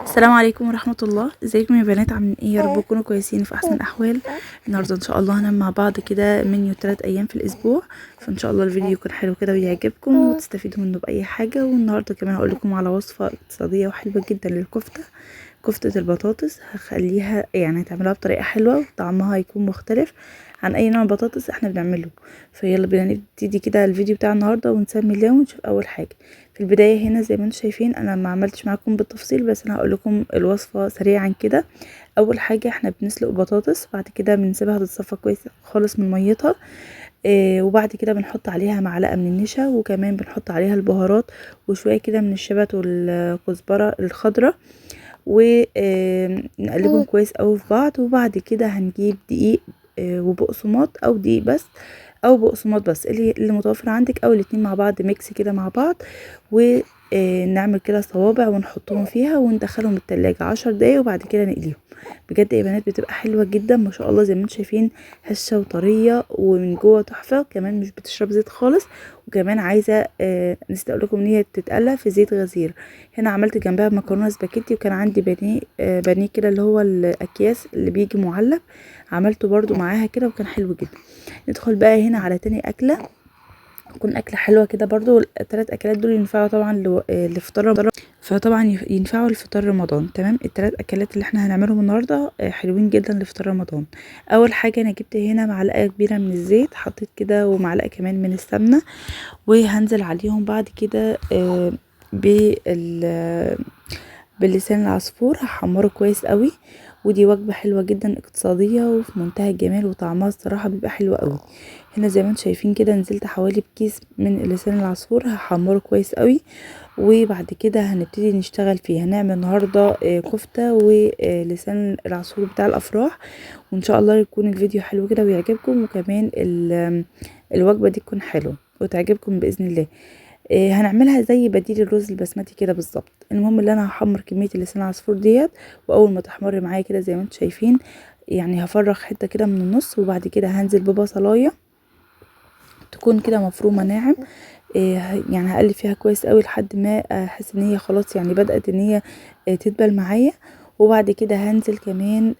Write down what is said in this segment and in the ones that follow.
السلام عليكم ورحمة الله. ازيكم يا بنات؟ عاملين ايه؟ يا رب تكونوا كويسين في احسن الاحوال. النهارده ان شاء الله هنعمل مع بعض كده منيو 3 ايام في الاسبوع، فان شاء الله الفيديو يكون حلو كده ويعجبكم وتستفيدوا منه باي حاجه. والنهارده كمان هقول لكم على وصفه اقتصاديه وحلوه جدا للكفته، كفتة البطاطس. هخليها يعني تعملها بطريقة حلوة وطعمها هيكون مختلف عن اي نوع بطاطس احنا بنعمله. فيلا بينا نبتدي كده الفيديو بتاع النهاردة ونسمي الله ونشوف اول حاجة. في البداية هنا زي ما انتم شايفين انا ما عملتش معاكم بالتفصيل، بس انا هقول لكم الوصفة سريعا كده. اول حاجة احنا بنسلق بطاطس، بعد كده بنسيبها تتصفى كويس خالص من ميتها. وبعد كده بنحط عليها معلقة من النشا، وكمان بنحط عليها البهارات وشوية كده من الشبت والكزبرة الخضراء، ونقلبهم كويس قوي في بعض. وبعد كده هنجيب دقيق وبقسماط او دقيق بس او بقسماط بس، اللي متوفر عندك، او الاتنين مع بعض ميكس كده مع بعض. ونعمل كده صوابع ونحطهم فيها وندخلهم التلاجة 10 دقايق وبعد كده نقليهم. بجد يا بنات بتبقى حلوة جدا ما شاء الله، زي ما انتم شايفين هشة وطرية ومن جوه تحفة، كمان مش بتشرب زيت خالص. وكمان عايزة نسيت اقول لكم ان هي تتقلى في زيت غزير. هنا عملت جنبها مكرونه سباكيتي، وكان عندي بانيه كده اللي هو الاكياس اللي بيجي معلب، عملته برضو معاها كده وكان حلو جدا. ندخل بقى هنا على تاني اكله، تكون اكله حلوه كده برضو. الثلاث اكلات دول ينفعوا طبعا لفطار رمضان، فطبعا ينفعوا لفطار رمضان. تمام، الثلاث اكلات اللي احنا هنعملهم النهارده حلوين جدا لفطار رمضان. اول حاجه انا جبت هنا معلقه كبيره من الزيت، حطيت كده ومعلقه كمان من السمنه، وهنزل عليهم بعد كده باللسان العصفور، هحمره كويس قوي. ودي وجبة حلوة جدا اقتصادية وفي منتهى الجمال، وطعمها الصراحة بيبقى حلو قوي. هنا زي ما انتم شايفين كده نزلت حوالي بكيس من لسان العصفور، هحمره كويس قوي. وبعد كده هنبتدي نشتغل فيه. هنعمل النهاردة كفتة ولسان العصفور بتاع الافراح، وان شاء الله يكون الفيديو حلو كده ويعجبكم، وكمان الوجبة دي تكون حلوة وتعجبكم بإذن الله. هنعملها زي بديل الرز البسمتي كده بالظبط. المهم اللي انا هحمر كميه اللسان العصفور ديت، واول ما تحمر معايا كده زي ما انتم شايفين يعني هفرغ حته كده من النص، وبعد كده هنزل ببصلايه تكون كده مفرومه ناعم. يعني هقلب فيها كويس قوي لحد ما احس ان هي خلاص يعني بدات ان هي تدبل معايا. وبعد كده هنزل كمان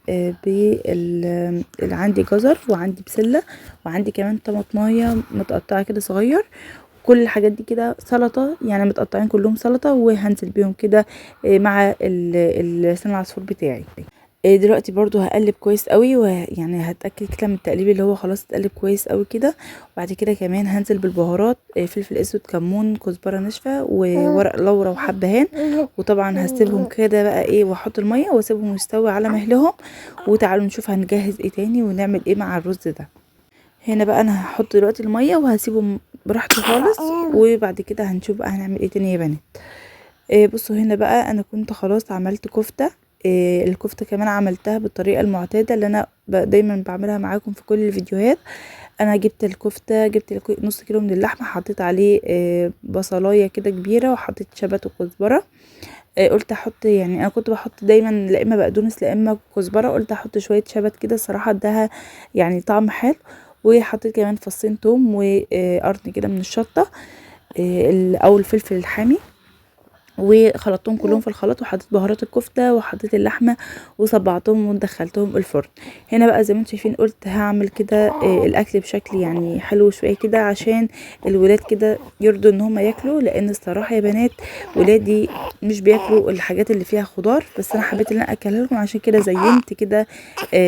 عندي جزر وعندي بسله وعندي كمان طماطمايه متقطعه كده صغير. كل الحاجات دي كده سلطة، يعني متقطعين كلهم سلطة، وهنزل بيهم كده مع لسان العصفور بتاعي. دلوقتي برضو هقلب كويس قوي، ويعني هتأكد كده من التقليب اللي هو خلاص اتقلب كويس قوي كده. وبعد كده كمان هنزل بالبهارات، فلفل اسود، كمون، كزبرة ناشفة، وورق لورا، وحبهان. وطبعا هسيبهم كده بقى ايه، واحط المية واسيبهم يستوي على مهلهم. وتعالوا نشوف هنجهز ايه تاني ونعمل ايه مع الرز ده. هنا بقى انا هحط دلوقتي الميه وهسيبه براحته خالص، وبعد كده هنشوف بقى هنعمل ايه تاني يا بنات. بصوا هنا بقى انا كنت خلاص عملت كفته. الكفته كمان عملتها بالطريقه المعتاده اللي انا دايما بعملها معاكم في كل الفيديوهات. انا جبت الكفته، جبت نص كيلو من اللحمه، حطيت عليه بصلايه كده كبيره، وحطيت شبت وكزبره. قلت احط، يعني انا كنت بحط دايما لا اما بقدونس لا اما كزبره، قلت احط شويه شبت كده الصراحه اداها يعني طعم حلو. وحطيت كمان فصين توم وقرن كده من الشطه او الفلفل الحامي، وخلطتهم كلهم في الخلاط، وحطيت بهارات الكفته وحطيت اللحمه وصبعتهم ودخلتهم الفرن. هنا بقى زي ما انتم شايفين قلت هعمل كده الاكل بشكل يعني حلو شويه كده، عشان الولاد كده يرضوا ان هم ياكلوا، لان الصراحه يا بنات ولادي مش بياكلوا الحاجات اللي فيها خضار، بس انا حبيت ان انا اكلها لهم، عشان كده زينت كده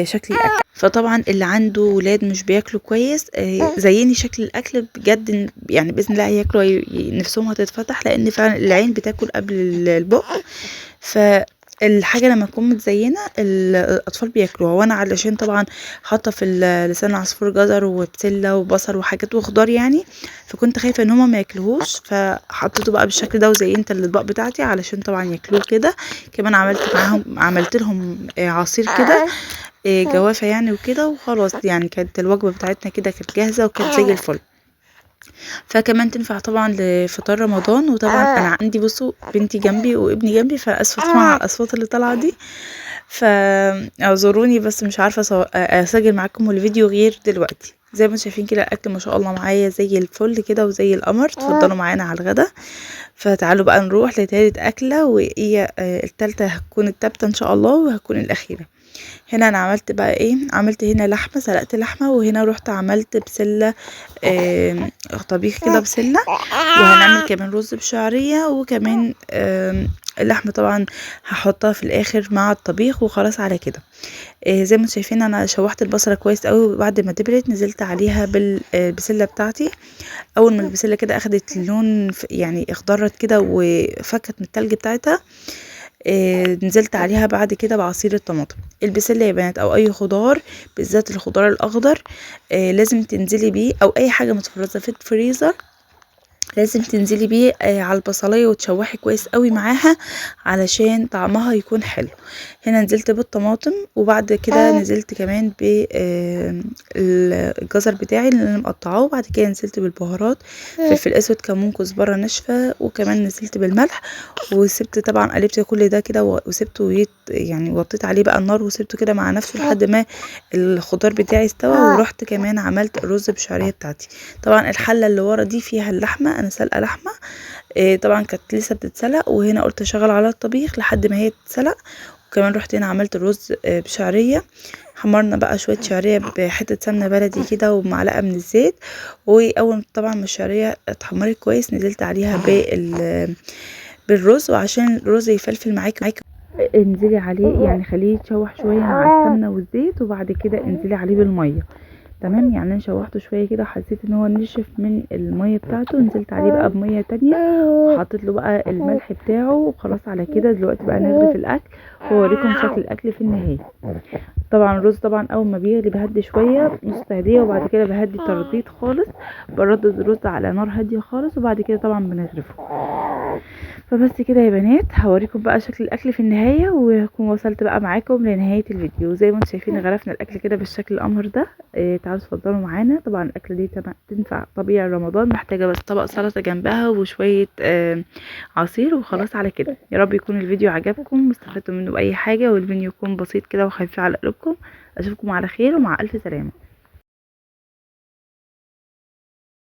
شكل الاكل. فطبعا اللي عنده ولاد مش بياكلوا كويس زيني شكل الاكل بجد، يعني باذن الله هياكلوا نفسهم هتتفتح، لان فعلا العين بتاكل قبل البق. فالحاجه لما تكون متزينه الاطفال بياكلوها. وانا علشان طبعا حاطه في لسان العصفور جزر وبسله وبصل وحاجات وخضار يعني، فكنت خايفه ان هما ما ياكلوهوش، فحطيته بقى بالشكل ده وزينت الاطباق بتاعتي علشان طبعا ياكلوه كده. كمان عملت لهم عصير كده جوافة يعني وكده، وخلاص يعني كانت الوجبة بتاعتنا كده كانت جاهزة وكانت زي الفل. فكمان تنفع طبعا لفطار رمضان. وطبعا انا عندي بصوا بنتي جنبي وابني جنبي، فاسفه طبعا على الاصوات اللي طالعه دي، فاعذروني، بس مش عارفه اسجل معاكم الفيديو غير دلوقتي. زي ما انتم شايفين كده الاكل ما شاء الله معايا زي الفل كده وزي القمر. اتفضلوا معانا على الغدا. فتعالوا بقى نروح لتالت اكله، وهي التالتة هتكون التالتة ان شاء الله وهتكون الاخيره. هنا انا عملت بقى ايه، عملت هنا لحمه، سلقت لحمه، وهنا رحت عملت بسله طبيخ كده بسله، وهنعمل كمان رز بشعريه، وكمان اللحمه طبعا هحطها في الاخر مع الطبيخ، وخلاص على كده. زي ما انتم شايفين انا شوحت البصله كويس قوي، وبعد ما دبلت نزلت عليها بالبسله بتاعتي. اول ما البسله كده اخدت لون يعني اخضرت كده وفكت من التلج بتاعتها، نزلت عليها بعد كده بعصير الطماطم. البسله يا بنات او اي خضار، بالذات الخضار الاخضر، لازم تنزلي بيه، او اي حاجه متفرزه في الفريزر لازم تنزلي بيه على البصلايه وتشوحي كويس قوي معاها علشان طعمها يكون حلو. هنا نزلت بالطماطم، وبعد كده نزلت كمان بالجزر بتاعي اللي انا مقطعاه، وبعد كده نزلت بالبهارات، فلفل اسود، كمون، كزبره ناشفه، وكمان نزلت بالملح. وسبت طبعا قلبت كل ده كده وسبته يعني وطيت عليه بقى النار وسبته كده مع نفسه لحد ما الخضار بتاعي استوى. ورحت كمان عملت الرز بشعريه بتاعتي. طبعا الحله اللي ورا دي فيها اللحمه، انا سلقه لحمه طبعا كانت لسه بتتسلق، وهنا قلت اشغل على الطبيخ لحد ما هي تتسلق. وكمان رحت هنا عملت الرز بشعريه. حمرنا بقى شويه شعريه بحته سمنه بلدي كده ومعلقه من الزيت. واول طبعا ما الشعريه اتحمرت كويس نزلت عليها بالرز، وعشان الرز يفلفل معاكي انزلي عليه، يعني خليه يتشوح شويه مع السمنه والزيت، وبعد كده انزلي عليه بالميه. تمام، يعني انا شوحته شويه كده، حسيت ان هو نشف من الميه بتاعته، نزلت عليه بقى بميه تانية، وحطيت له بقى الملح بتاعه، وخلاص على كده. دلوقتي بقى نغرف الاكل واوريكم شكل الاكل في النهايه. طبعا الرز طبعا اول ما بيغلي بهدي شويه نص تهديه، وبعد كده بهدي ترديد خالص، بردد الرز على نار هاديه خالص، وبعد كده طبعا بنغرفه. فبس كده يا بنات، هوريكم بقى شكل الاكل في النهايه، وهكون وصلت بقى معاكم لنهايه الفيديو. زي ما انتم شايفين غرفنا الاكل كده بالشكل القمر ده. تعالوا اتفضلوا معانا. طبعا الاكله دي تنفع طبيعي رمضان، محتاجه بس طبق سلطه جنبها وشويه عصير، وخلاص على كده. يا رب يكون الفيديو عجبكم واستفدتوا منه باي حاجه، والفيديو يكون بسيط كده وخفيف على قلوبكم. اشوفكم على خير ومع الف سلامه.